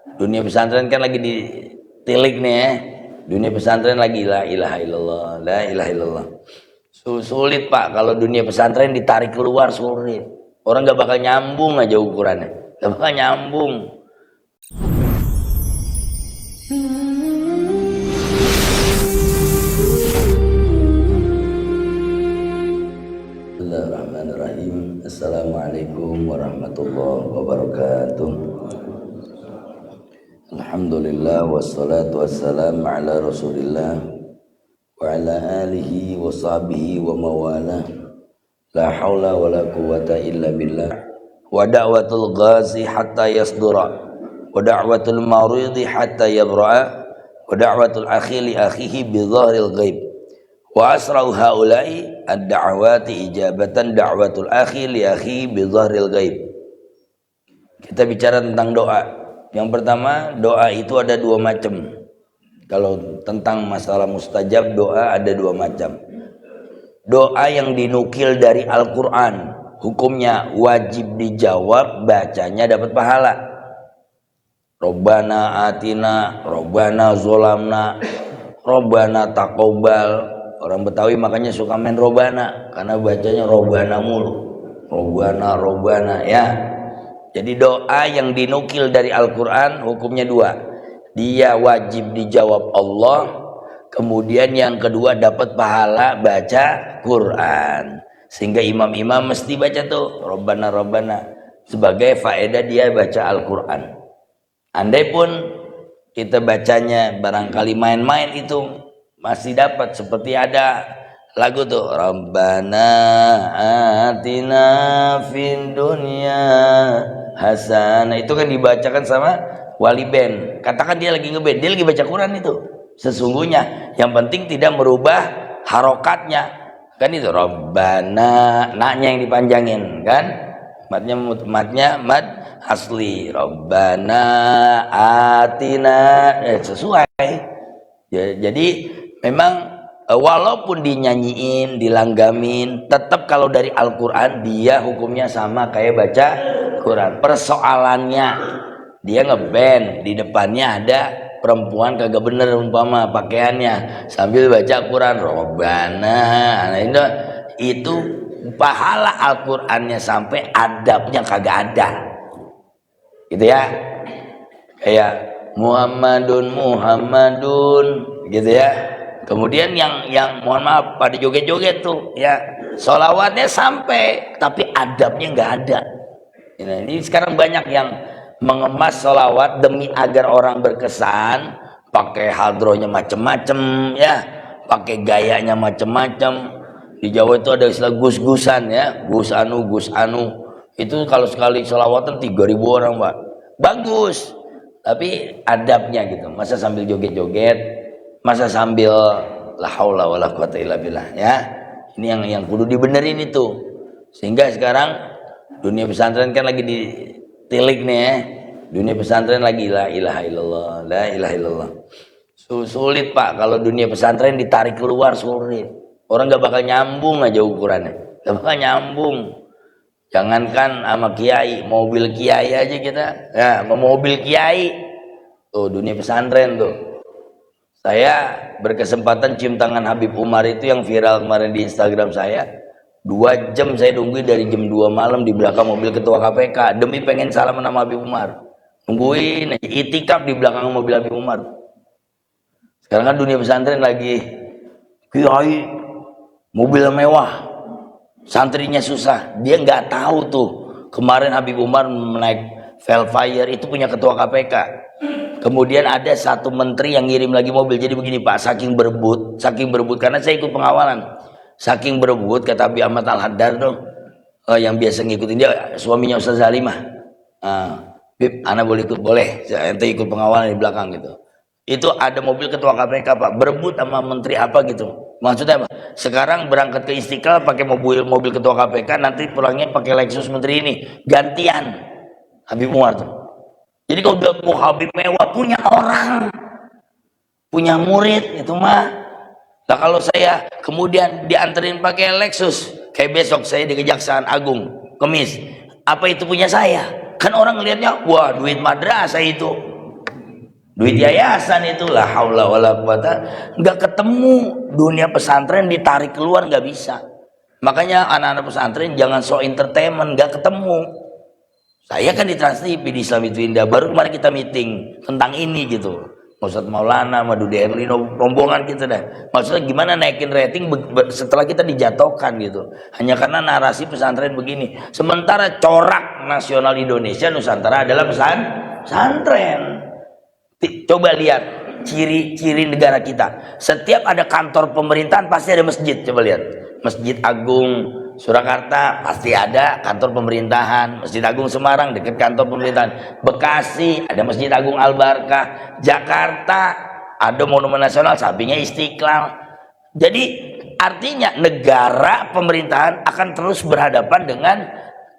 Dunia pesantren kan lagi ditilik nih ya. Dunia pesantren lagi la ilaha illallah, la ilaha illallah. Sulit Pak, kalau dunia pesantren ditarik keluar sulit. Orang gak bakal nyambung aja ukurannya, gak bakal nyambung. Bismillahirrahmanirrahim. Assalamualaikum warahmatullahi wabarakatuh. Alhamdulillah wassalatu wassalamu ala rasulillah wa ala alihi wa sahbihi wa mawala. La hawla wa la quwata illa billah. Wa da'watul ghazi hatta yasdura, wa da'watul maridi hatta yabra'a, wa da'watul akhi li akhihi bi dhahril ghaib. Wa asra'u haula'i ad-da'wati ijabatan da'watul akhi li akhihi bi dhahril ghaib. Kita bicara tentang doa. Yang pertama, doa itu ada dua macam. Kalau tentang masalah mustajab, doa ada dua macam. Doa yang dinukil dari Al-Quran, hukumnya wajib dijawab, bacanya dapat pahala. Robbana atina, Robbana zolamna, Robbana taqobbal. Orang Betawi makanya suka main Robbana, karena bacanya Robbana mulu. Robbana ya. Jadi doa yang dinukil dari Al-Quran hukumnya dua. Dia wajib dijawab Allah. Kemudian yang kedua dapat pahala baca Quran. Sehingga imam-imam mesti baca tuh Robbana Robbana. Sebagai faedah dia baca Al-Quran. Andai pun kita bacanya barangkali main-main itu masih dapat. Seperti ada lagu tuh Rabbana atina fid dunya hasanah, itu kan dibacakan sama wali band. Katakan dia lagi ngeband, dia lagi baca Quran itu. Sesungguhnya yang penting tidak merubah harokatnya. Kan itu Rabbana, naknya yang dipanjangin kan. Matnya mad asli. Rabbana atina sesuai. Jadi memang walaupun dinyanyiin, dilanggamin, tetap kalau dari Al-Quran dia hukumnya sama kayak baca Quran. Persoalannya dia ngeband, di depannya ada perempuan kagak bener umpama pakaiannya sambil baca Quran Robbana. Nah, itu pahala Al-Qurannya sampai, adabnya kagak ada. Gitu ya. Kayak Muhammadun gitu ya. Kemudian yang mohon maaf pada joget-joget tuh ya, sholawatnya sampai tapi adabnya nggak ada. Ini sekarang banyak yang mengemas sholawat demi agar orang berkesan, pakai hadrohnya macem-macem ya, pakai gayanya macem-macem. Di Jawa itu ada istilah gus-gusan ya, gus anu. Itu kalau sekali sholawatan 3.000 orang Pak, bagus. Tapi adabnya gitu, masa sambil joget-joget, masa sambil la haula wala quwata illa billah ya. Ini yang kudu dibenerin itu. Sehingga sekarang dunia pesantren kan lagi ditilik nih ya. Dunia pesantren lagi la ilaha illallah, la ilaha illallah. Sulit Pak, kalau dunia pesantren ditarik keluar sulit. Orang gak bakal nyambung aja ukurannya, gak bakal nyambung. Jangankan sama kiai, mobil kiai aja kita ya, mobil kiai tuh dunia pesantren tuh. Saya berkesempatan cium tangan Habib Umar itu yang viral kemarin di Instagram saya. 2 jam saya nungguin dari jam 2 malam di belakang mobil ketua KPK demi pengen salaman sama Habib Umar. Nungguin itikaf di belakang mobil Habib Umar. Sekarang kan dunia pesantren lagi kiai mobil mewah, santrinya susah. Dia nggak tahu tuh kemarin Habib Umar naik Velfire itu punya ketua KPK. Kemudian ada satu menteri yang ngirim lagi mobil. Jadi begini Pak, saking berebut karena saya ikut pengawalan. Saking berebut kata Abi Ahmad Al-Haddar tuh, yang biasa ngikutin dia suaminya Ustaz Zalimah. Bib, ana boleh ikut? Boleh. Saya ikut pengawalan di belakang gitu. Itu ada mobil ketua KPK Pak, berebut sama menteri apa gitu. Maksudnya apa? Sekarang berangkat ke Istiqlal pakai mobil ketua KPK, nanti pulangnya pakai Lexus menteri ini. Gantian Habib Umar tuh. Jadi kalau udah Habib mewah, punya orang, punya murid itu mah. Nah kalau saya kemudian dianterin pakai Lexus, kayak besok saya di Kejaksaan Agung, Kemis, apa itu punya saya? Kan orang ngelihatnya, wah duit madrasah itu. duit yayasan itu, la haula wala quwata. Nggak ketemu dunia pesantren ditarik keluar, nggak bisa. Makanya anak-anak pesantren jangan so entertainment, nggak ketemu. Saya kan di Trans TV di Islam itu Indah, baru kemarin kita meeting tentang ini gitu. Ustadz Maulana, Madudi Erlino, rombongan kita dah. Maksudnya gimana naikin rating setelah kita dijatuhkan gitu. Hanya karena narasi pesantren begini. Sementara corak nasional Indonesia Nusantara adalah pesantren. Coba lihat ciri-ciri negara kita. Setiap ada kantor pemerintahan pasti ada masjid. Coba lihat. Masjid Agung Surakarta pasti ada kantor pemerintahan. Masjid Agung Semarang dekat kantor pemerintahan. Bekasi ada Masjid Agung Al-Barkah. Jakarta ada Monumen Nasional, sampingnya Istiqlal. Jadi artinya negara pemerintahan akan terus berhadapan dengan,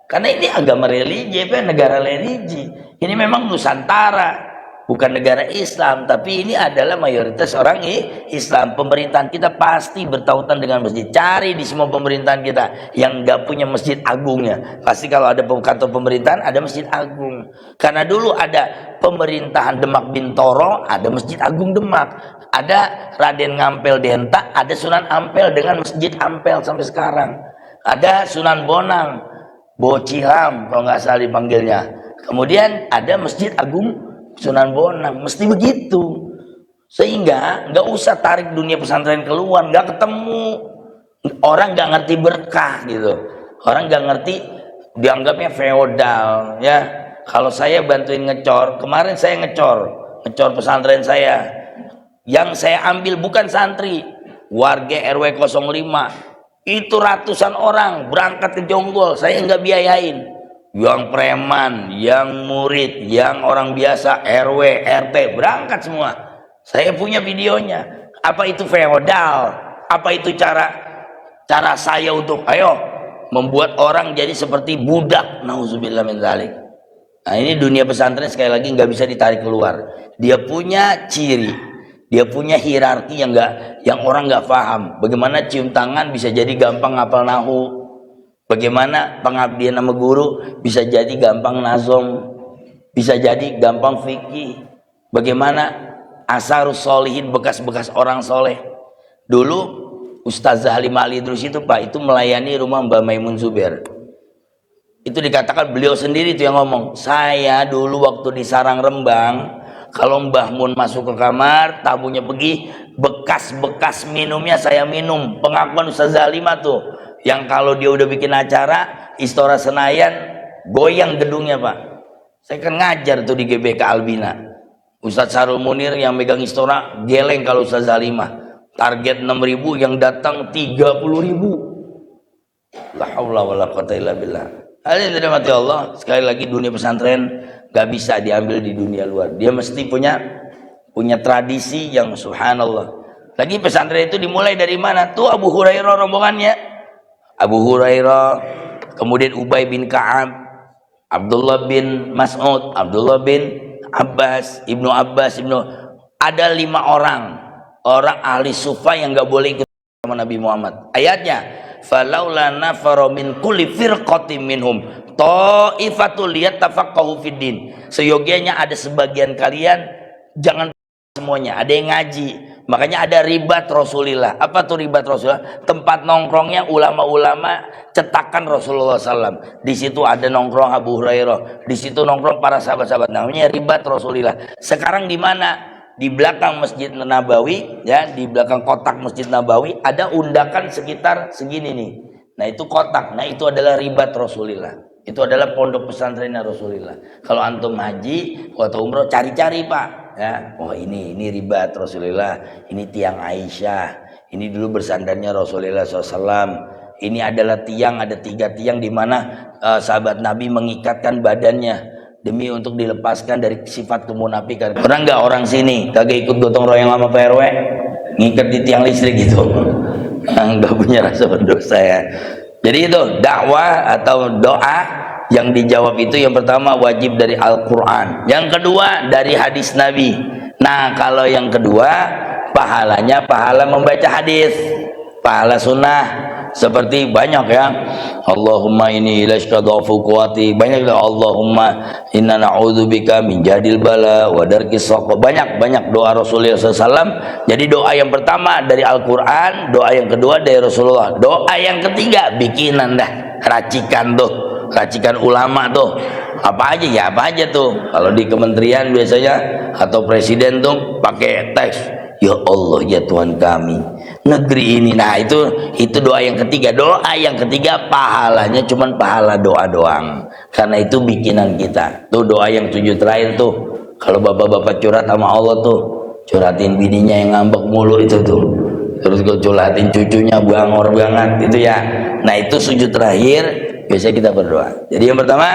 karena ini agama religi, negara religi. Ini memang Nusantara, bukan negara Islam, tapi ini adalah mayoritas orang Islam. Pemerintahan kita pasti bertautan dengan masjid. Cari di semua pemerintahan kita yang nggak punya masjid agungnya. Pasti kalau ada kantor pemerintahan ada masjid agung. Karena dulu ada pemerintahan Demak Bintoro, ada masjid agung Demak. Ada Raden Ngampel Denta, ada Sunan Ampel dengan masjid Ampel sampai sekarang. Ada Sunan Bonang, Bociham kalau nggak salah dipanggilnya. Kemudian ada masjid agung Sunan Bonang, mesti begitu. Sehingga nggak usah tarik dunia pesantren keluar, nggak ketemu. Orang nggak ngerti berkah gitu. Orang nggak ngerti, dianggapnya feodal ya. Kalau saya bantuin ngecor, kemarin saya ngecor pesantren saya. Yang saya ambil bukan santri, warga RW 05. Itu ratusan orang berangkat ke Jonggol, saya nggak biayain. Yang preman, yang murid, yang orang biasa, RW, RT, berangkat semua. Saya punya videonya. Apa itu feodal? Apa itu cara saya untuk membuat orang jadi seperti budak? Nauzubillah min dzalik. Nah, ini dunia pesantren sekali lagi nggak bisa ditarik keluar. Dia punya ciri, dia punya hierarki yang orang nggak paham. Bagaimana cium tangan bisa jadi gampang ngapal nahu? Bagaimana pengabdian sama guru bisa jadi gampang nazom, bisa jadi gampang fikih. Bagaimana asarus solihin, bekas-bekas orang soleh. Dulu Ustazah Halimah Ali Idrus itu Pak, itu melayani rumah Mbak Maimun Zubair. Itu dikatakan beliau sendiri itu yang ngomong, saya dulu waktu di Sarang Rembang, kalau Mbah Mun masuk ke kamar, tamunya pergi, bekas-bekas minumnya saya minum. Pengakuan Ustazah Halimah tuh, yang kalau dia udah bikin acara Istora Senayan goyang gedungnya Pak. Saya kan ngajar tuh di GBK Albina. Ustadz Sarul Munir yang megang Istora geleng kalau Ustadz Halimah. Target 6.000 yang datang 30.000. La haula wala quwata illa billah. Hadirin dirahmati Allah, sekali lagi dunia pesantren gak bisa diambil di dunia luar. Dia mesti punya tradisi yang subhanallah. Lagi pesantren itu dimulai dari mana? Tuh Abu Hurairah rombongannya. Abu Hurairah, kemudian Ubay bin Ka'ab, Abdullah bin Mas'ud, Abdullah bin Abbas, ada 5 orang ahli sufa yang nggak boleh ikut sama Nabi Muhammad. Ayatnya, falaula nafara min kulli firqatin minhum ta'ifatul liyatafaqahu fiddin. Seyogianya ada sebagian kalian, jangan semuanya, ada yang ngaji. Makanya ada ribat Rasulillah. Apa tuh ribat Rasulullah? Tempat nongkrongnya ulama-ulama cetakan Rasulullah SAW. Di situ ada nongkrong Abu Hurairah. Di situ nongkrong para sahabat-sahabat. Namanya ribat Rasulillah. Sekarang di mana? Di belakang Masjid Nabawi, ya, di belakang kotak Masjid Nabawi ada undakan sekitar segini nih. Nah itu kotak. Nah itu adalah ribat Rasulillah. Itu adalah pondok pesantrennya Rasulillah. Kalau antum haji atau umroh, cari-cari Pak. Ya, oh ini ribat Rasulullah, ini tiang Aisyah, ini dulu bersandarnya Rasulullah SAW. Ini adalah tiang, ada 3 tiang di mana sahabat Nabi mengikatkan badannya demi untuk dilepaskan dari sifat kemunafikan. Pernah nggak orang sini kagak ikut gotong royong sama PRW ngikat di tiang listrik gitu? Nggak punya rasa berdosa ya. Jadi itu dakwah atau doa. Yang dijawab itu yang pertama wajib dari Al-Quran, yang kedua dari hadis Nabi. Nah kalau yang kedua pahalanya pahala membaca hadis, pahala sunnah. seperti banyak ya, Allahumma ini ilaika dhafu quwati, banyak doa Allahumma inna na'udzubika min jadil bala wa darkis saqo, banyak doa Rasulullah SAW. Jadi doa yang pertama dari Al-Quran, doa yang kedua dari Rasulullah, doa yang ketiga bikinan dah, racikan tuh, racikan ulama tuh, apa aja ya, apa aja tuh. Kalau di kementerian biasanya atau presiden tuh pakai teks, ya Allah ya Tuhan kami negeri ini. Nah itu doa yang ketiga. Doa yang ketiga pahalanya cuman pahala doa doang, karena itu bikinan kita. Tuh doa yang 7 terakhir tuh, kalau bapak-bapak curhat sama Allah tuh, curhatin bininya yang ngambek mulu itu tuh, terus gue curhatin cucunya bangor banget itu ya. Nah itu sujud terakhir biasanya kita berdoa. Jadi yang pertama,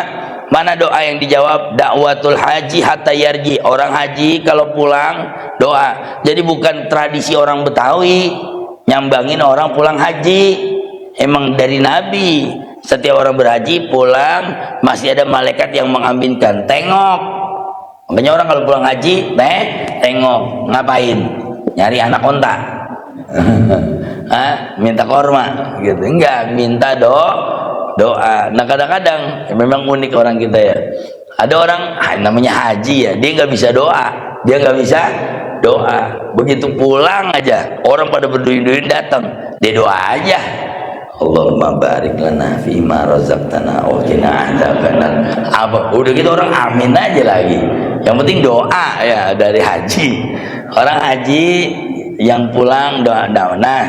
mana doa yang dijawab? Dakwatul haji hatta yarji. Orang haji kalau pulang doa. Jadi bukan tradisi orang Betawi nyambangin orang pulang haji. Emang dari Nabi, setiap orang berhaji pulang masih ada malaikat yang mengaminkan. Tengok. Makanya orang kalau pulang haji, tengok. Ngapain? Nyari anak onta. Minta korma gitu. Enggak, minta doa. Nah kadang-kadang memang unik orang kita ya, ada orang namanya haji ya, dia nggak bisa doa, begitu pulang aja orang pada berduyun-duyun datang, dia doa aja, Allahumma barik lana fima razaqtana wa qina adzabannar. Apa udah gitu orang amin aja lagi, yang penting doa ya dari haji. Orang haji yang pulang doa. Nah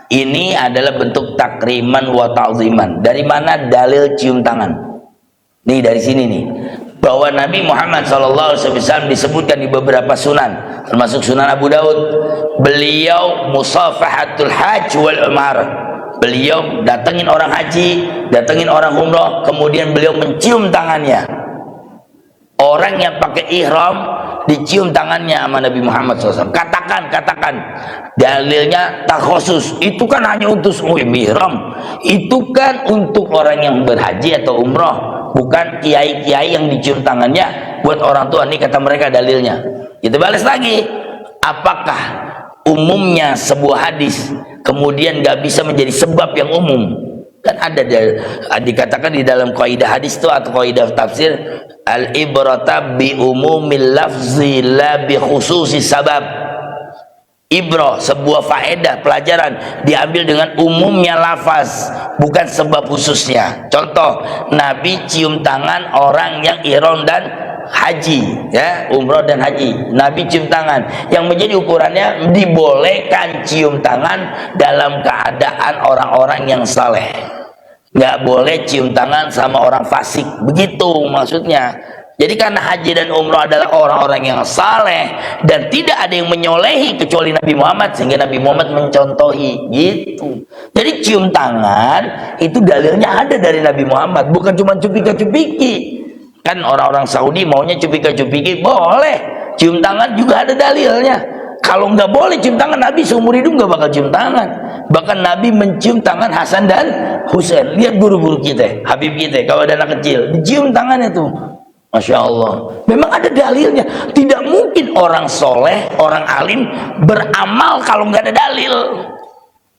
ini adalah bentuk takriman wa ta'ziman. Dari mana dalil cium tangan? Nih dari sini nih, bahwa Nabi Muhammad SAW disebutkan di beberapa sunan, termasuk Sunan Abu Daud, beliau musafahatul hajj wal umar. Beliau datengin orang haji, datengin orang umroh, kemudian beliau mencium tangannya. Orang yang pakai ihram dicium tangannya sama Nabi Muhammad SAW. Katakan dalilnya tak khusus, itu kan hanya untuk ihram, itu kan untuk orang yang berhaji atau umroh, bukan kiai-kiai yang dicium tangannya buat orang tua. Ini kata mereka dalilnya. Kita balas lagi, apakah umumnya sebuah hadis kemudian nggak bisa menjadi sebab yang umum? Kan ada dikatakan di dalam kaidah hadis itu atau kaidah tafsir, al ibrata bi umumil lafzi la bi khususi sabab. Ibrah, sebuah faedah pelajaran diambil dengan umumnya lafaz, bukan sebab khususnya. Contoh, Nabi cium tangan orang yang ihram dan haji ya, umroh dan haji, Nabi cium tangan. Yang menjadi ukurannya dibolehkan cium tangan dalam keadaan orang-orang yang saleh, nggak boleh cium tangan sama orang fasik, begitu maksudnya. Jadi karena haji dan umroh adalah orang-orang yang saleh dan tidak ada yang menyolehi kecuali Nabi Muhammad, sehingga Nabi Muhammad mencontohi gitu. Jadi cium tangan itu dalilnya ada dari Nabi Muhammad, bukan cuma cupika-cupiki. Kan orang-orang Saudi maunya cupika-cupiki, boleh. Cium tangan juga ada dalilnya. Kalau nggak boleh cium tangan, Nabi seumur hidup nggak bakal cium tangan. Bahkan Nabi mencium tangan Hasan dan Husain. Lihat guru-guru kita, Habib kita, kalau ada anak kecil dicium tangannya tuh, Masya Allah. Memang ada dalilnya. Tidak mungkin orang soleh, orang alim beramal kalau nggak ada dalil.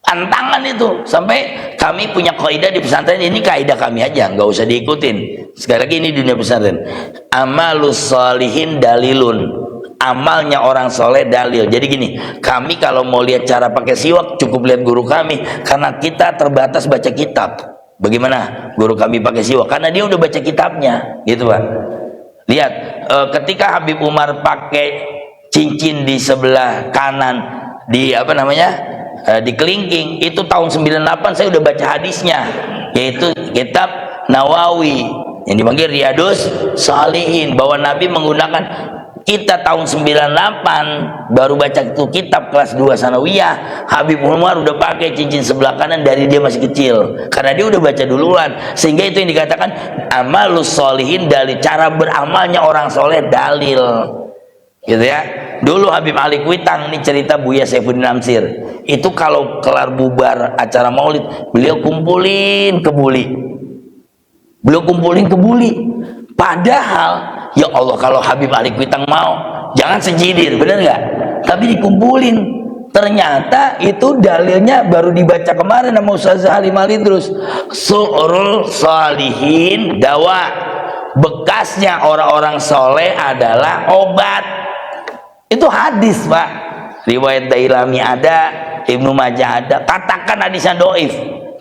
Tantangan itu. Sampai kami punya kaidah di pesantren ini, kaidah kami aja, nggak usah diikutin. Sekali lagi ini dunia pesantren. Amalus sholihin dalilun. Amalnya orang soleh dalil. Jadi gini, kami kalau mau lihat cara pakai siwak cukup lihat guru kami, karena kita terbatas baca kitab. Bagaimana guru kami pakai siwak? Karena dia udah baca kitabnya, gitu Pak. Lihat, ketika Habib Umar pakai cincin di sebelah kanan di apa namanya, di kelingking, itu tahun 98 saya udah baca hadisnya, yaitu kitab Nawawi yang dipanggil Riyadus Shalihin, bahwa Nabi menggunakan. Kita tahun 98 baru baca itu kitab kelas 2 sanawiyah. Habib Umar udah pakai cincin sebelah kanan dari dia masih kecil, karena dia udah baca duluan. Sehingga itu yang dikatakan amalus sholihin, dari cara beramalnya orang soleh dalil, gitu ya. Dulu Habib Ali Kuitang, ini cerita Buya Saifuddin Amsir, itu kalau kelar bubar acara maulid, beliau kumpulin kebuli. Padahal ya Allah, kalau Habib Ali Kuitang mau jangan sejidir, bener nggak? Tapi dikumpulin Ternyata itu dalilnya baru dibaca kemarin sama Ustazah Halim Idrus. Su'rul Shalihin dawa, bekasnya orang-orang soleh adalah obat. Itu hadis Pak, riwayat Dailami ada, Ibnu Majah ada. Katakan hadisnya doif,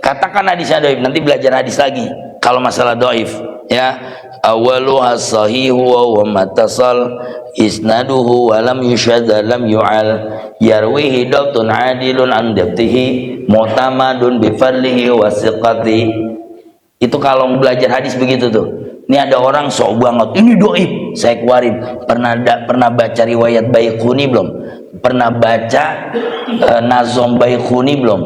katakan hadisnya doif, nanti belajar hadis lagi kalau masalah doif ya. Awaluha sahihu wa matasal isnaduhu wa lam yushad lam yu'al yarwihi dabtun adilun an dabtihi mu'tamadun bifadlihi wasiqati. Itu kalau belajar hadis begitu tuh. Ini ada orang sok banget ini doib, saya keluarin. Pernah baca riwayat Baiquni belum? Pernah baca Nazom Baiquni belum?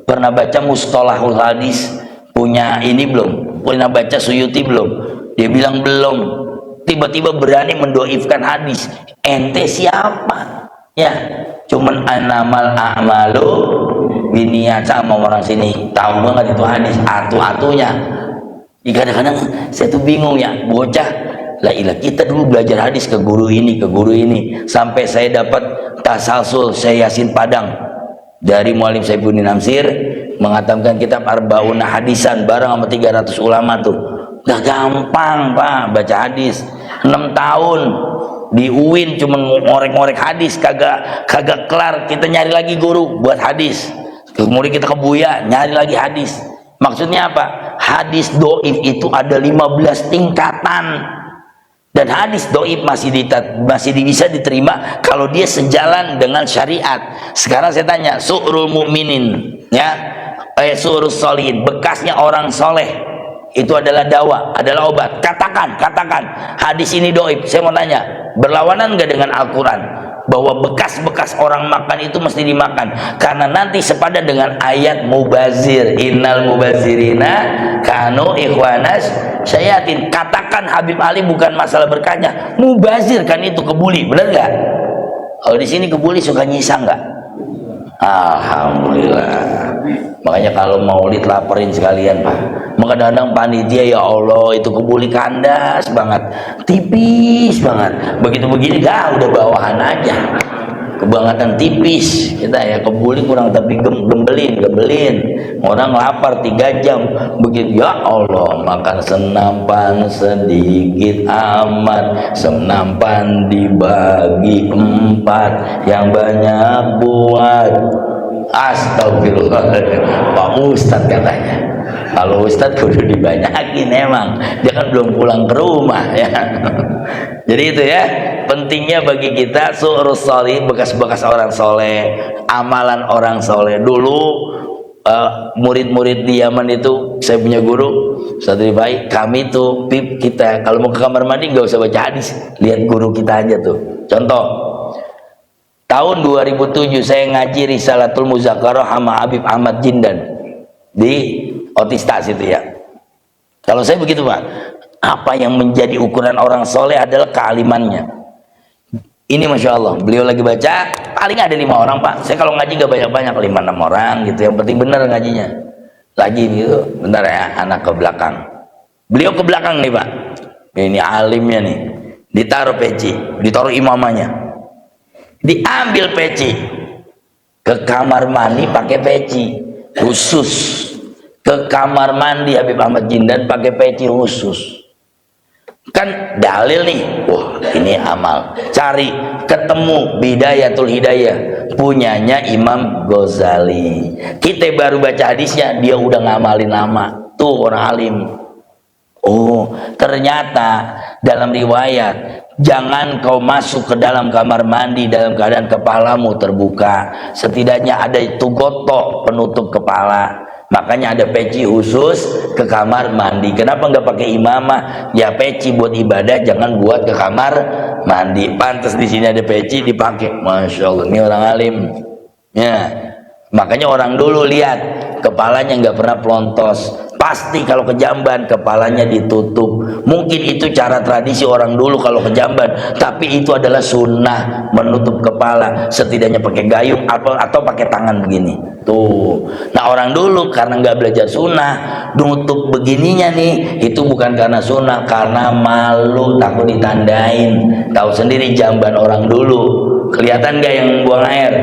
Pernah baca Mustalahul Hadis punya ini belum? Pernah baca Suyuti belum? Dia bilang belum. Tiba-tiba berani mendoifkan hadis. Ente siapa? Ya, cuman anamal a'malu biniyat, sama orang sini tahu banget itu hadis atu-atunya. Kadang-kadang saya tuh bingung ya, bocah lah ilah, kita dulu belajar hadis ke guru ini sampai saya dapat tasalsul saya Yasin Padang dari Mualim Saifuddin Amsir mengatakan kitab Arbauna Hadisan bareng sama 300 ulama tuh. Gak gampang Pak baca hadis. 6 tahun di UIN cuman ngorek-ngorek hadis kagak kelar. Kita nyari lagi guru buat hadis. Kemudian kita ke Buya nyari lagi hadis. Maksudnya apa? Hadis doif itu ada 15 tingkatan. Dan hadis doif masih bisa diterima kalau dia sejalan dengan syariat. Sekarang saya tanya, su'rul mu'minin ya, su'rul sholihin, bekasnya orang soleh itu adalah dawa, adalah obat. Katakan hadis ini doib. Saya mau tanya, berlawanan nggak dengan Al-Quran bahwa bekas-bekas orang makan itu mesti dimakan? Karena nanti sepadan dengan ayat mubazir, innal mubazirina kanu ikhwanas syayatin. Katakan Habib Ali bukan masalah berkahnya, mubazir kan itu kebuli, benar nggak? Kalau di sini kebuli suka nyisa nggak? Alhamdulillah. Makanya kalau maulid laporin sekalian Pak. Kadang-kadang panitia ya Allah itu kebuli kandas banget, tipis banget. Begitu begini udah bawahan aja, kebangetan tipis kita ya. Kebuli kurang tapi gembelin. Orang lapar 3 jam begitu ya Allah, makan senampan sedikit amat, senampan dibagi 4, yang banyak buat. Astagfirullah. Pak Ustadz katanya, kalau Ustadz kudu dibanyakin, emang dia kan belum pulang ke rumah ya. Jadi itu ya, pentingnya bagi kita su'rus sholihin, bekas-bekas orang soleh, amalan orang soleh. Dulu murid-murid di Yaman itu, saya punya guru Ustadz Rifai, kami tuh kita kalau mau ke kamar mandi nggak usah baca hadis, lihat guru kita aja tuh. Contoh, tahun 2007 saya ngaji Risalatul Muzakarah sama Habib Ahmad Jindan di Otista situ ya. Kalau saya begitu Pak, apa yang menjadi ukuran orang soleh adalah kealimannya. Ini Masya Allah, beliau lagi baca, paling ada 5 orang Pak. Saya kalau ngaji gak banyak-banyak, 5-6 orang gitu. Yang penting benar ngajinya. Lagi gitu, bentar ya, anak ke belakang. Beliau ke belakang nih Pak. Ini alimnya nih. Ditaruh peci, ditaruh imamanya. Diambil peci. Ke kamar mandi pakai peci khusus. Ke kamar mandi Habib Ahmad Jindan pakai peci khusus. Kan dalil nih, wah ini amal. Cari, ketemu Bidayatul Hidayah punyanya Imam Ghazali. Kita baru baca hadisnya, dia udah ngamalin lama. Tuh orang alim. Oh, ternyata dalam riwayat, jangan kau masuk ke dalam kamar mandi dalam keadaan kepalamu terbuka. Setidaknya ada itu gotok penutup kepala. Makanya ada peci khusus ke kamar mandi. Kenapa nggak pakai imamah? Ya peci buat ibadah, jangan buat ke kamar mandi. Pantas di sini ada peci dipakai. Masya Allah, ini orang alim. Ya, makanya orang dulu lihat kepalanya nggak pernah pelontos. Pasti kalau ke jamban kepalanya ditutup. Mungkin itu cara tradisi orang dulu kalau ke jamban, tapi itu adalah sunnah menutup kepala. Setidaknya pakai gayung atau pakai tangan begini. Tuh. Nah orang dulu karena nggak belajar sunnah, nutup begininya nih, itu bukan karena sunnah, karena malu, takut ditandain. Tahu sendiri jamban orang dulu, kelihatan nggak yang buang air?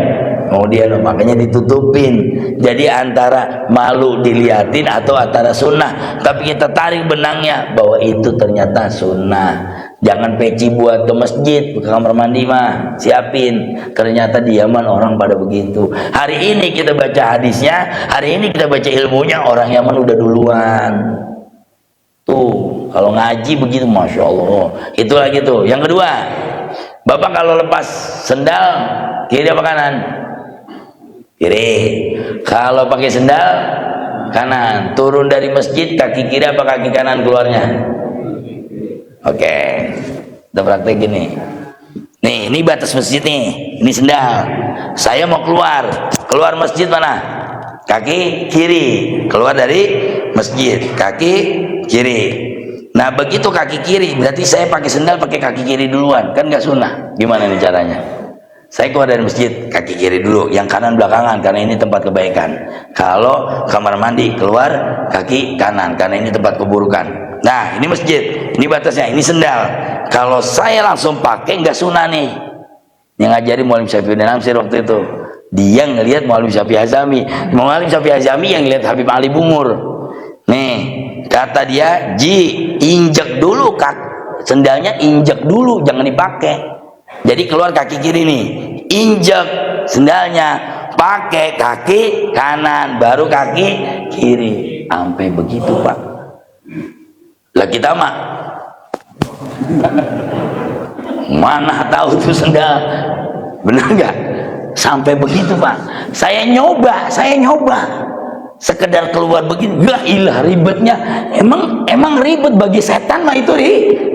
kemudian makanya ditutupin. Jadi antara malu diliatin atau antara sunnah, tapi kita tarik benangnya bahwa itu ternyata sunnah. Jangan peci buat ke masjid, ke kamar mandi mah siapin, ternyata diaman orang pada begitu. Hari ini kita baca hadisnya, hari ini kita baca ilmunya, orang Yaman udah duluan tuh. Kalau ngaji begitu, masya Allah. Itulah gitu. Yang kedua, bapak kalau lepas sendal kiri apa kanan? Kiri. Kalau pakai sendal kanan. Turun dari masjid kaki kiri apa kaki kanan keluarnya? Oke, kita praktek gini. Nih, ini batas masjid nih. Ini sendal. Saya mau keluar masjid mana? Kaki kiri. Keluar dari masjid, kaki kiri. Nah, begitu kaki kiri, berarti saya pakai sendal pakai kaki kiri duluan, kan nggak sunnah. Gimana nih caranya? Saya keluar dari masjid, kaki kiri dulu, yang kanan belakangan, karena ini tempat kebaikan. Kalau kamar mandi, keluar kaki kanan, karena ini tempat keburukan. Nah, ini masjid, ini batasnya, ini sendal. Kalau saya langsung pakai, nggak sunnah nih. Yang ngajarin Muallim Syafi'i Namsir waktu itu, dia ngelihat Muallim Syafi'i Azami. Muallim Syafi'i Azami yang lihat Habib Ali Bungur. Nih, kata dia, injek dulu sendalnya, injek dulu, jangan dipakai. Jadi keluar kaki kiri nih, injek sendalnya, pakai kaki kanan, baru kaki kiri. Sampai begitu, Pak. Lah kita mah mana tahu tuh sendal, bener nggak? Sampai begitu, Pak. Saya nyoba. Sekedar keluar begini, ya ilah ribetnya. Emang ribet bagi setan mah itu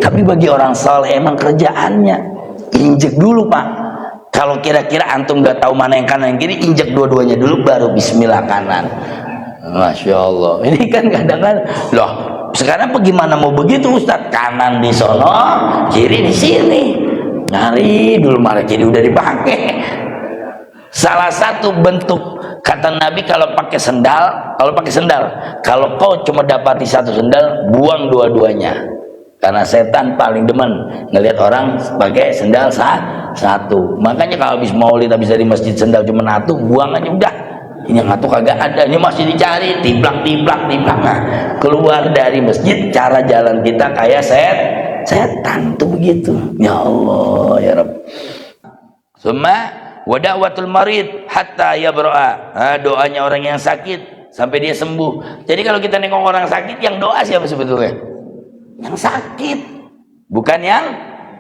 tapi bagi orang saleh emang kerjaannya injek dulu, Pak. Kalau kira-kira antum nggak tahu mana yang kanan yang kiri, injek dua-duanya dulu baru bismillah kanan. Masya Allah. Ini kan kadang-kadang loh, sekarang bagaimana mau begitu Ustadz? Kanan di sono, kiri di sini. Nyari dulu, malah kiri udah dipakai. Salah satu bentuk kata Nabi kalau pakai sendal, kalau kau cuma dapati satu sendal, buang dua-duanya. Karena setan paling demen ngelihat orang pakai sendal satu. Makanya kalau habis maulid, habis dari masjid sendal cuma satu, buang aja udah. Ini yang satu kagak ada, ini masih dicari, tiplak. Nah, keluar dari masjid, cara jalan kita kayak setan tuh begitu. Ya Allah, ya Rabb. Summa wada'watul marid hatta yabra'a. Doanya orang yang sakit sampai dia sembuh. Jadi kalau kita nengok orang sakit, yang doa siapa sebetulnya? Yang sakit, bukan yang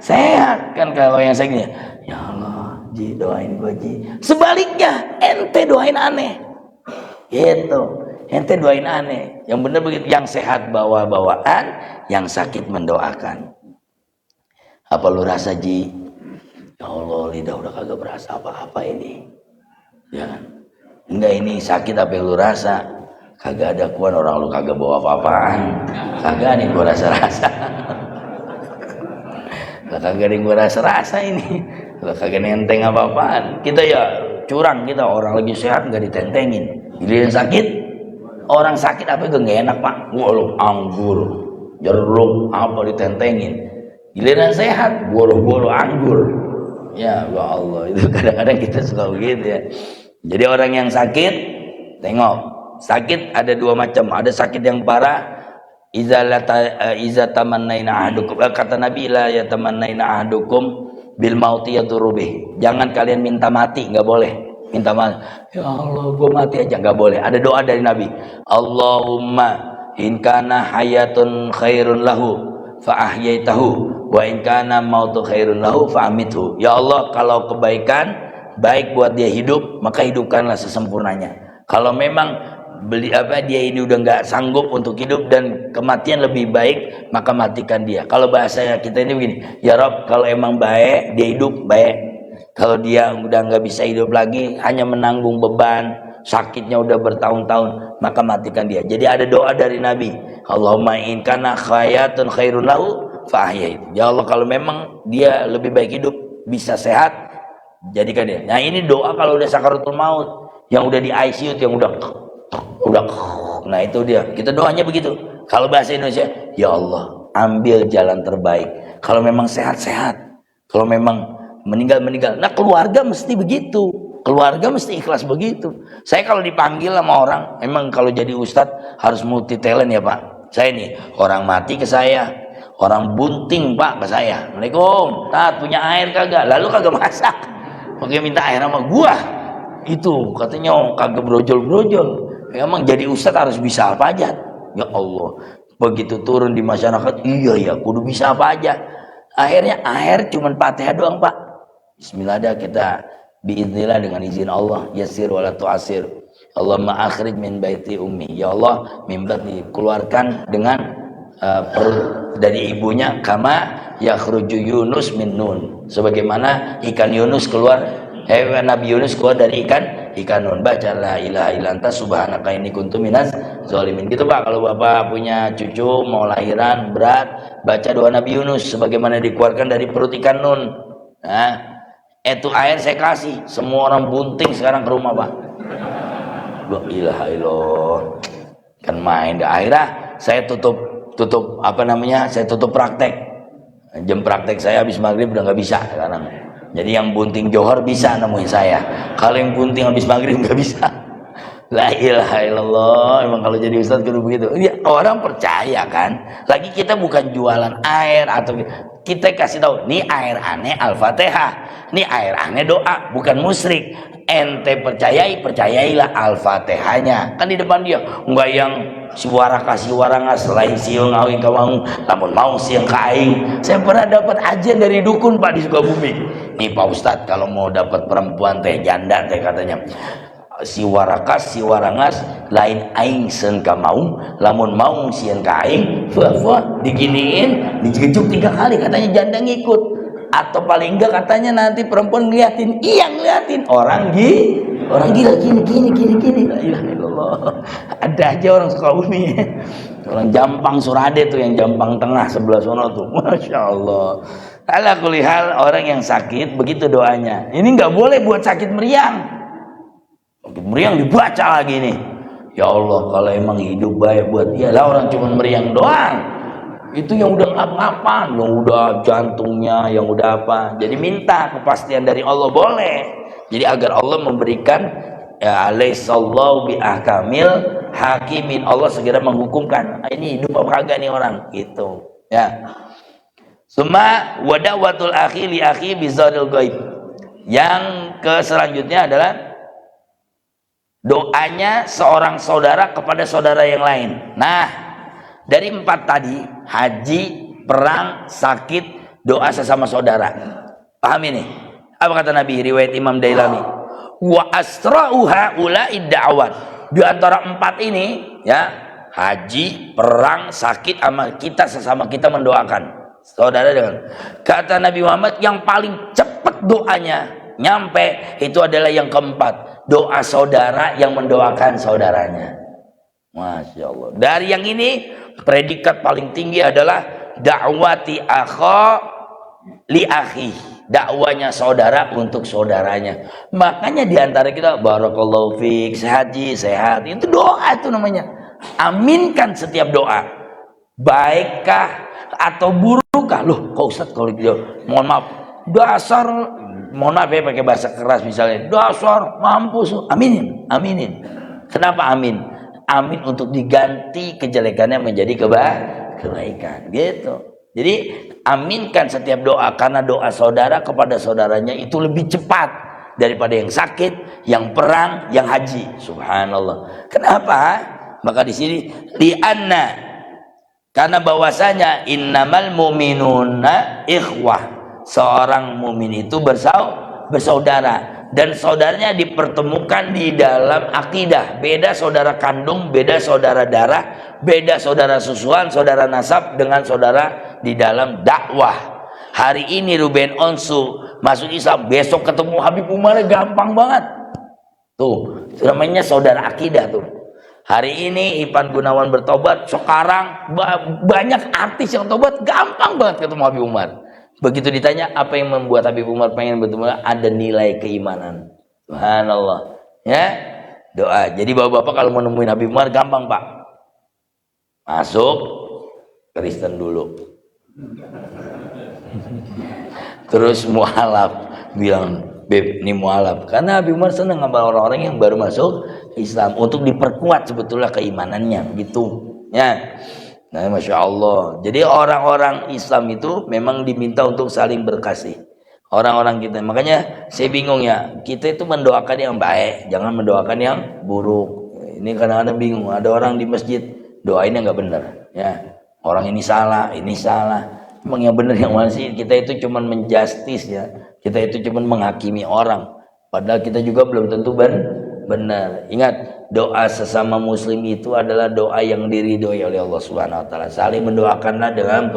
sehat. Kan kalau yang sakit, ya Allah, Ji, doain gua Ji. Sebaliknya, ente doain aneh. Gitu. Ente doain aneh. Yang benar begitu. Yang sehat bawa-bawaan, yang sakit mendoakan. Apa lu rasa, Ji? Ya Allah, lidah udah kagak berasa apa-apa ini. Ya kan? Enggak, ini sakit apa yang lu rasa? Kagak ada kuan, orang lu kagak bawa apa-apaan. Kagak nih gua rasa-rasa. Kagak ada yang gua rasa-rasa ini. Kagak nenteng apa-apaan. Kita ya curang, kita orang lagi sehat nggak ditentengin. Giliran sakit, orang sakit apa itu nggak enak, Pak. Walau anggur, jeruk apa ditentengin. Giliran sehat, bolo-bolo anggur. Ya Allah, itu kadang-kadang kita suka begitu ya. Jadi orang yang sakit, tengok, sakit ada dua macam. Ada sakit yang parah. Iza tamannaina ahadukum, kata Nabi, la yatamannaina ahadukum bil mauti yadurubih. Jangan kalian minta mati, nggak boleh. Minta mati, ya Allah gue mati aja, nggak boleh. Ada doa dari Nabi, Allahumma in kana hayatun khairun lahu fa ahyaitahu wa in kana mautu khairun lahu fa amithu. Ya Allah, kalau kebaikan baik buat dia hidup, maka hidupkanlah sesempurnanya. Kalau memang dia ini udah nggak sanggup untuk hidup dan kematian lebih baik, maka matikan dia. Kalau bahasanya kita ini begini, ya Rob, kalau emang baik dia hidup baik, kalau dia udah nggak bisa hidup lagi, hanya menanggung beban, sakitnya udah bertahun-tahun, maka matikan dia. Jadi ada doa dari Nabi, Allahumma in kana hayatun khairun lahu fa ahyait. Ya Allah, kalau memang dia lebih baik hidup, bisa sehat, jadikan dia. Nah, ini doa kalau udah sakaratul maut, yang udah di ICU, yang udah, nah itu dia. Kita doanya begitu. Kalau bahasa Indonesia, ya Allah, ambil jalan terbaik. Kalau memang sehat-sehat, kalau memang meninggal. Nah, keluarga mesti begitu. Keluarga mesti ikhlas begitu. Saya kalau dipanggil sama orang, emang kalau jadi ustadz harus multi talent ya Pak. Saya nih, orang mati ke saya, orang bunting Pak ke saya. Assalamualaikum, Tat punya air kagak? Lalu kagak masak, pakai minta air sama gua. Itu katanya kagak brojol-brojol. Emang jadi ustadz harus bisa apa aja. Ya Allah, begitu turun di masyarakat, iya ya, kudu bisa apa aja. Akhirnya air cuman Fatihah doang Pak. Bismillah dah kita. Biiznillah dengan izin Allah, yasir wala tu'asir. Allahumma akhrij min baiti ummi. Ya Allah, mimbar dikeluarkan dengan perut dari ibunya, kama yakhruju Yunus min nun. Sebagaimana ikan Yunus keluar, Nabi Yunus keluar dari ikan nun. Baca la ilaha illa anta subhanaka inni kuntu minaz zalimin. Gitu Pak, kalau Bapak punya cucu mau lahiran berat, baca doa Nabi Yunus sebagaimana dikeluarkan dari perut ikan nun. Nah, itu air saya kasih, semua orang bunting sekarang ke rumah Pak. La ilaha illallah. Kan main. Akhirnya saya tutup apa namanya? Saya tutup praktek. Jam praktek saya habis maghrib udah nggak bisa sekarang. Jadi yang bunting Johor bisa nemuin saya. Kalau yang bunting habis maghrib nggak bisa. La ilaha illallah. Emang kalau jadi ustadz kudu begitu. Ya, orang percaya kan. Lagi kita bukan jualan air atau kita kasih tahu, nih air aneh Al-Fatihah, nih air aneh doa, bukan musyrik. Ente percayailah Al-Fatihahnya. Kan di depan dia, enggak yang suara ngas lain siung ngawin kamang, namun mau siang kaing. Saya pernah dapat ajian dari dukun Pak di Sukabumi. Nih Pak Ustadz, kalau mau dapat perempuan teh janda teh katanya, si warangas lain aing sen ka maung, lamun maung sieun ka aing, diginiin, dijejuk 3 kali katanya janda ngikut. Atau paling enggak katanya nanti perempuan ngeliatin, iya ngeliatin orang gila gini. La ilaha illallah. Ada aja orang Sukabumi. Orang Jampang Surade tuh, yang Jampang Tengah sebelah sono tuh. Masya Allah. Ala kulihal, orang yang sakit begitu doanya. Ini nggak boleh buat sakit meriang. Meriang dibaca lagi nih. Ya Allah, kalau emang hidup baik buat dia lah, orang cuma meriang doang. Itu yang udah ngap-ngapan, yang udah jantungnya, yang udah apa. Jadi minta kepastian dari Allah boleh. Jadi agar Allah memberikan ya, alaihissallahu bi ahkamil hakimin. Allah segera menghukumkan. Ini hidup apa kagak nih orang gitu. Ya. Summa wadawatul akhi li akhi bizaril ghaib. Yang selanjutnya adalah doanya seorang saudara kepada saudara yang lain. Nah, dari 4 tadi, haji, perang, sakit, doa sesama saudara. Paham ini? Apa kata Nabi, riwayat Imam Dailami? Wa asra'u haula'i da'wat. Di antara 4 ini, ya, haji, perang, sakit, sama kita sesama kita mendoakan saudara dengan. Kata Nabi Muhammad, yang paling cepat doanya nyampe itu adalah yang keempat, doa saudara yang mendoakan saudaranya. Masya Allah. Dari yang ini predikat paling tinggi adalah dakwati akha li akhi, dakwanya saudara untuk saudaranya. Makanya diantara kita barakallahu fiik, sehat, itu doa itu namanya. Aminkan setiap doa, baikkah atau burukkah. Loh kok Ustaz kalau gitu, mohon maaf, dasar, mohon maaf ya pakai bahasa keras misalnya, dasar mampus, aminin. Kenapa amin? Amin untuk diganti kejelekannya menjadi kebaikan gitu. Jadi aminkan setiap doa, karena doa saudara kepada saudaranya itu lebih cepat daripada yang sakit, yang perang, yang haji. Subhanallah. Kenapa? Maka di sini li'anna, karena bahwasanya innamal mu'minuna ikhwah. Seorang mukmin itu bersaudara, dan saudaranya dipertemukan di dalam akidah. Beda saudara kandung, beda saudara darah, beda saudara susuan, saudara nasab dengan saudara di dalam dakwah. Hari ini Ruben Onsu masuk Islam, besok ketemu Habib Umar, gampang banget. Tuh, namanya saudara akidah tuh. Hari ini Ipan Gunawan bertobat, sekarang banyak artis yang tobat, gampang banget ketemu Habib Umar. Begitu ditanya apa yang membuat Habib Umar pengen bertemu, ada nilai keimanan. Subhanallah. Ya, doa. Jadi bapak-bapak kalau mau nemuin Habib Umar gampang Pak. Masuk Kristen dulu. Terus mualaf bilang, Beb, ini mualaf. Karena Habib Umar senang sama orang-orang yang baru masuk Islam untuk diperkuat sebetulnya keimanannya, gitu. Ya. Nah, masya Allah. Jadi orang-orang Islam itu memang diminta untuk saling berkasih. Orang-orang kita, makanya saya bingung ya. Kita itu mendoakan yang baik, jangan mendoakan yang buruk. Ini kadang-kadang bingung. Ada orang di masjid doainnya nggak benar. Ya, orang ini salah, ini salah. Emang yang benar yang mana sih? Kita itu cuma menjustis ya. Kita itu cuma menghakimi orang. Padahal kita juga belum tentu benar. Ingat, doa sesama muslim itu adalah doa yang diridhoi oleh Allah Subhanahu wa taala. Saling mendoakanlah dengan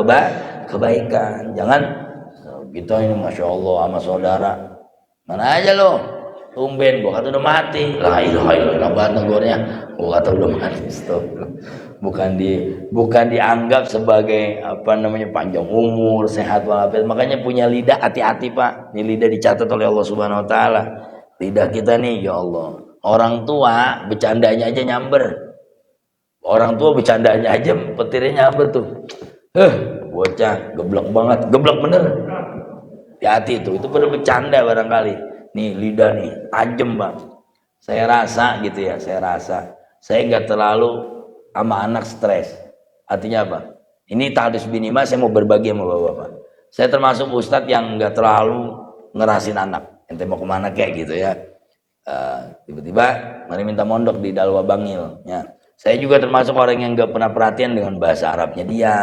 kebaikan. Jangan kita ini masya Allah sama saudara. Mana aja lo? Tumben gua kata udah mati. La ilaha illallah banget negornya. Gua kata udah mati. Stop. Bukan dianggap sebagai apa namanya panjang umur, sehat walafiat. Makanya punya lidah hati-hati, Pak. Ini lidah dicatat oleh Allah Subhanahu wa taala. Lidah kita nih, ya Allah. Orang tua bercandanya aja nyamber. Orang tua bercandanya aja petirnya nyamber tuh. Bocah geblek banget, geblek bener. Hati-hati itu pada bercanda barangkali. Nih lidah nih, tajam Bang. Saya rasa gitu ya, saya nggak terlalu sama anak stres. Artinya apa? Ini tahdits binima, saya mau berbagi sama bapak-bapak. Saya termasuk ustadz yang nggak terlalu ngerasin anak. Ente mau kemana kayak gitu ya. Tiba-tiba mari minta mondok di Dalwa Bangil. Ya. Saya juga termasuk orang yang nggak pernah perhatian dengan bahasa Arabnya dia.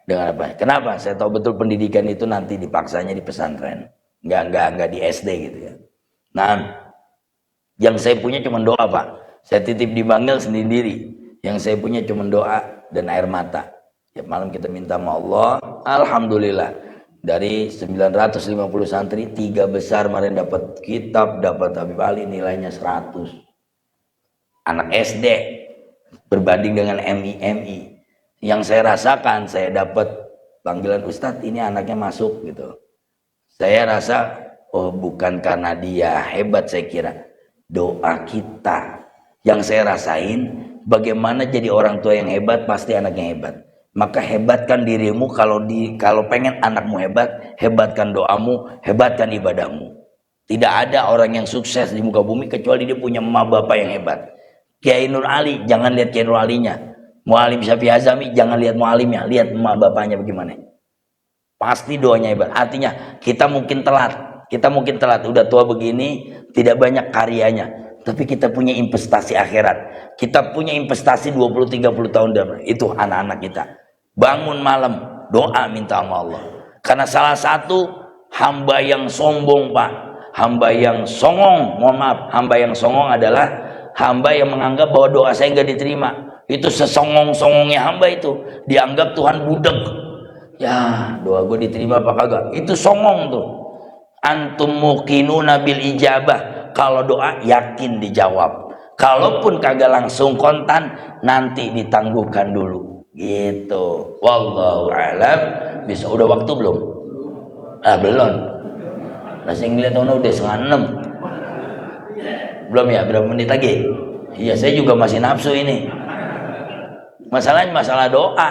Dengan apa? Kenapa? Saya tahu betul pendidikan itu nanti dipaksanya di pesantren. Nggak di SD gitu ya. Nah, yang saya punya cuma doa Pak. Saya titip di Bangil sendiri. Yang saya punya cuma doa dan air mata. Tiap malam kita minta sama Allah. Alhamdulillah. Dari 950 santri, 3 besar kemarin dapat kitab, dapat Habib Ali nilainya 100. Anak SD berbanding dengan MI. Yang saya rasakan, saya dapat panggilan Ustadz, ini anaknya masuk gitu. Saya rasa, oh bukan karena dia hebat saya kira. Doa kita. Yang saya rasain, bagaimana jadi orang tua yang hebat, pasti anaknya hebat. Maka hebatkan dirimu kalau pengen anakmu hebat, hebatkan doamu, hebatkan ibadahmu. Tidak ada orang yang sukses di muka bumi kecuali dia punya emak bapak yang hebat. Kiai Nur Ali, jangan lihat Kiai Nur Alinya. Mualim Syafi'i Azami, jangan lihat mualimnya, lihat emak bapaknya bagaimana. Pasti doanya hebat. Artinya kita mungkin telat, udah tua begini, tidak banyak karyanya. Tapi kita punya investasi akhirat. Kita punya investasi 20-30 tahun depan. Itu anak-anak kita. Bangun malam, doa minta sama Allah. Karena salah satu hamba yang sombong Pak. Hamba yang songong, mohon maaf. Hamba yang songong adalah hamba yang menganggap bahwa doa saya nggak diterima. Itu sesongong-songongnya hamba itu. Dianggap Tuhan budek. Ya, doa gue diterima apa kagak? Itu songong tuh. Antum muqinuna bil ijabah. Kalau doa yakin dijawab. Kalaupun kagak langsung kontan, nanti ditangguhkan dulu. Gitu. Wallahu a'lam. Bisa udah waktu belum? Belum. Masih ngeliat udah 5:30. Belum ya? Berapa menit lagi? Iya, saya juga masih nafsu ini. Masalahnya masalah doa.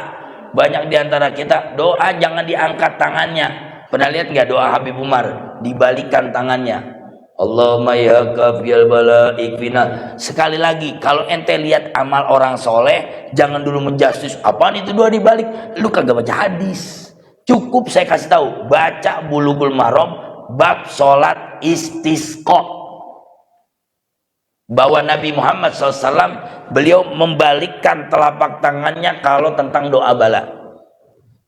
Banyak diantara kita doa jangan diangkat tangannya. Pernah lihat nggak doa Habib Umar? Dibalikan tangannya. Allahumma ya kafiyal bala ikfina. Sekali lagi, kalau ente lihat amal orang soleh, jangan dulu menjustis. Apaan itu doa dibalik? Lu kagak baca hadis. Cukup saya kasih tahu, baca Bulughul Maram bab sholat istisqa. Bahwa Nabi Muhammad SAW beliau membalikkan telapak tangannya kalau tentang doa bala.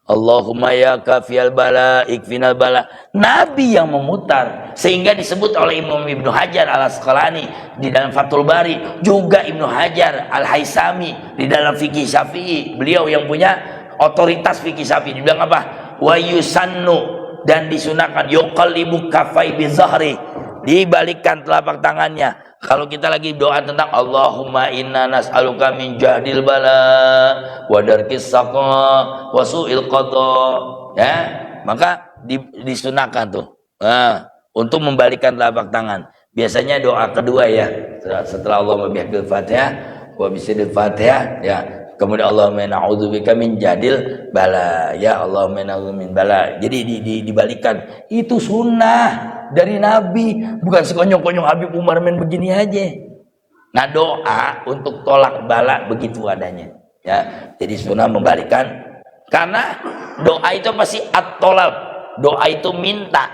Allahumma ya kafiyal bala ikfinal bala. Nabi yang memutar, sehingga disebut oleh Imam Ibnu Hajar Al-Asqalani di dalam Fathul Bari, juga Ibnu Hajar Al-Haisami di dalam fikih Syafi'i. Beliau yang punya otoritas fikih Syafi'i. Dibilang apa? Wa yusannu, dan disunahkan yuqallibu kafai bizahri, dibalikkan telapak tangannya. Kalau kita lagi doa tentang Allahumma inna nas'aluka min jahdil bala wa darkis saqa wa su'il qada, ya, maka disunahkan tuh untuk membalikkan telapak tangan. Biasanya doa kedua ya, setelah Allah bihaqil Fatihah wa bisidil Fatihah, ya, kemudian Allahumma na'udzubika min jahdil bala, ya Allahumma na'udzubika min bala. Jadi dibalikan. Itu sunnah. dari Nabi, bukan sekonyong-konyong Habib Umar main begini aja. Nah, doa untuk tolak bala begitu adanya. Ya, jadi sunnah membalikan, karena doa itu pasti at-tolab, doa itu minta.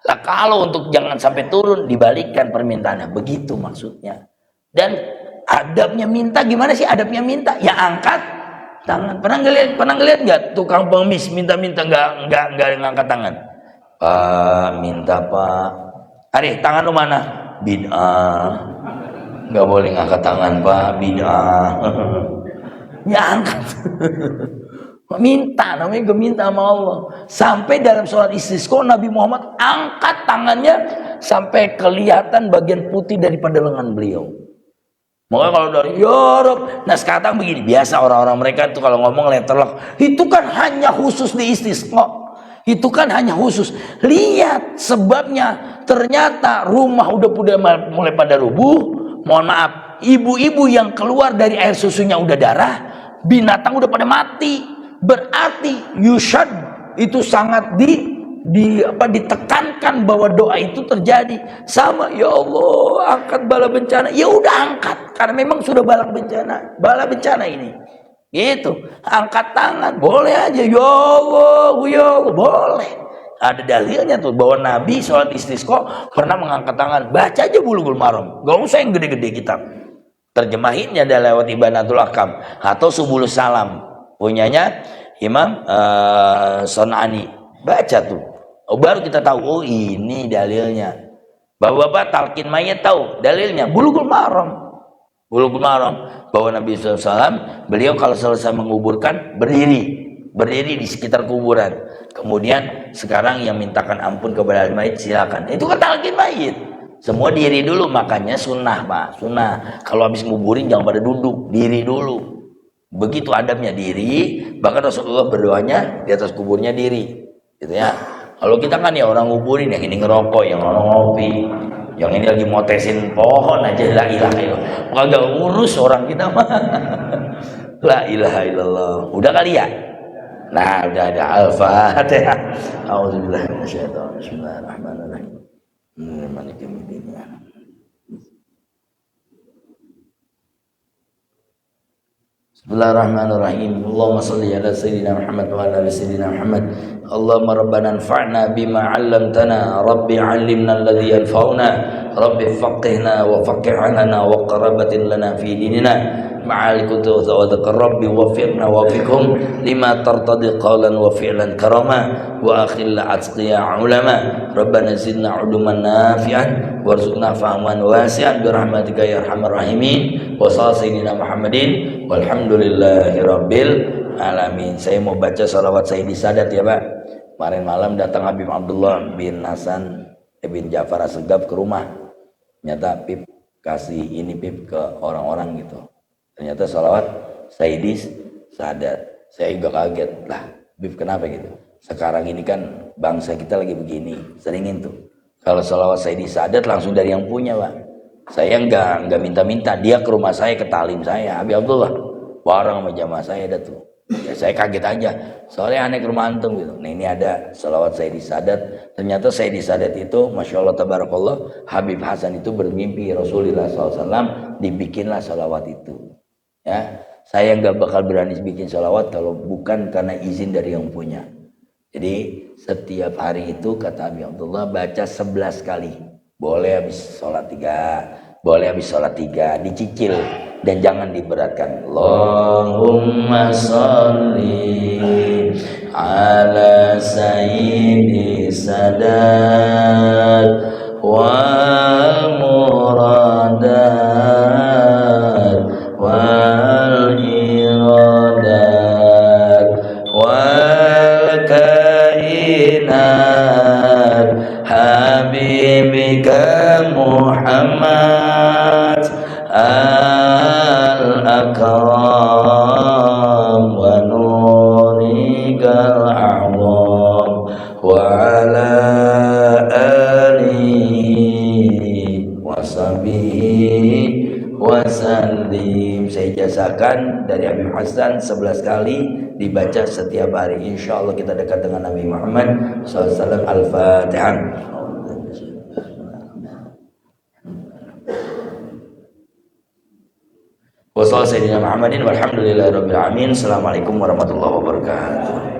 Lah kalau untuk jangan sampai turun, dibalikkan permintaannya, begitu maksudnya. Dan adabnya minta gimana sih adabnya minta? Ya angkat tangan. Pernah ngeliat nggak tukang pengemis minta-minta nggak ngangkat tangan? Pak, minta Pak. Ari, tangan lu mana? Bid'ah. Nggak boleh ngangkat tangan Pak, bid'ah. Ya angkat. Minta, namanya minta sama Allah. Sampai dalam sholat istisqa Nabi Muhammad angkat tangannya sampai kelihatan bagian putih daripada lengan beliau. Makanya kalau dari ya Rob, nah sekarang begini, biasa orang-orang mereka tuh kalau ngomong letterlock, itu kan hanya khusus di istisqa, itu kan hanya khusus. Lihat sebabnya, ternyata rumah udah mulai pada rubuh. Mohon maaf, ibu-ibu yang keluar dari air susunya udah darah, binatang udah pada mati. Berarti yushad itu sangat ditekankan bahwa doa itu terjadi. Sama, ya Allah angkat bala bencana, ya udah angkat, karena memang sudah bala bencana ini gitu. Angkat tangan boleh aja, ya Allah boleh. Ada dalilnya tuh bahwa Nabi sholat istisqa pernah mengangkat tangan. Baca aja Bulughul Maram, gak usah yang gede-gede kitab. Terjemahinnya ada lewat Ibanatul Ahkam atau Subulus Salam, punyanya Imam Son'ani. Baca tuh, baru kita tahu, oh ini dalilnya. Bapak-bapak talqin mayat tahu dalilnya Bulughul Maram. Bulughul Maram bahwa Nabi SAW beliau kalau selesai menguburkan berdiri di sekitar kuburan. Kemudian sekarang yang mintakan ampun kepada mayit silakan. Itu kan talqin mayit. Semua diri dulu, makanya sunnah Pak, sunnah. Kalau habis nguburin jangan pada duduk, diri dulu. Begitu adabnya diri. Bahkan Rasulullah berdoanya di atas kuburnya diri, gitu ya. Kalau kita kan ya orang nguburin, yang ini ngerokok, yang orang ngopi, yang ini lagi motesin pohon aja, la ilaha illallah. Kagak urus orang kita mah. La ilaha illallah. Udah kali ya? Nah, udah ada Al-Fatihah. Auzubillahi minasyaitonir rajim. Bismillahirrahmanirrahim. Bismillahirrahmanirrahim. Allahumma shalli ala sayyidina Muhammad wa ala ali sayyidina Muhammad. Allahumma rabbana anfa'na bima 'allamtana, rabbi 'allimna alladhi yanfa'una, rabbi faqihna wa faqih 'anana wa qarabatin lana fi dinina ma'al kutub wa dzakar rabbi wafiqna wa fiqhum lima tartadi qawlan wa fi'lan karama wa akhil atqiya ulama rabbana zidna uluman nafi'an warzuqna fahman wasi'an birahmatika ya arhamar rahimin wa sayyidina Muhammadin walhamdulillahi rabbil alamin. Saya mau baca salawat Sayyidi Sadat ya Pak. Kemarin malam datang Habib Abdullah bin Hasan bin Ja'far Assegaf ke rumah. Ternyata Pip kasih ini Pip ke orang-orang gitu. Ternyata salawat Sayyidi Sadat. Saya juga kaget lah, Pip kenapa gitu? Sekarang ini kan bangsa kita lagi begini, seringin tuh. Kalau salawat Sayyidi Sadat langsung dari yang punya Pak. Saya nggak minta-minta, dia ke rumah saya, ke talim saya, Habib Abdullah, bareng sama jamaah saya ada tuh. Ya, saya kaget aja, soalnya aneh ke rumah antum gitu. Nah ini ada salawat Sayyidi Sadat. Ternyata Sayyidi Sadat itu, masya Allah tabarakallah, Habib Hasan itu bermimpi Rasulullah SAW dibikinlah salawat itu. Ya, saya nggak bakal berani bikin salawat kalau bukan karena izin dari yang punya. Jadi setiap hari itu kata Habib Abdullah baca 11 kali. Boleh habis sholat 3, boleh habis sholat 3, dicicil dan jangan diberatkan. Allahumma sholli ala sayyidi sadat wal muradat wal iradat wal kainat habibika Muhammad al-akram wa nurikal a'zam wa ala alihi wa sahbihi wa sallim. Saya jazakan dari Habib Hasan 11 kali dibaca setiap hari. Insyaallah kita dekat dengan Nabi Muhammad SAW. Al-Fatihah. Wassalamualaikum warahmatullahi wabarakatuh.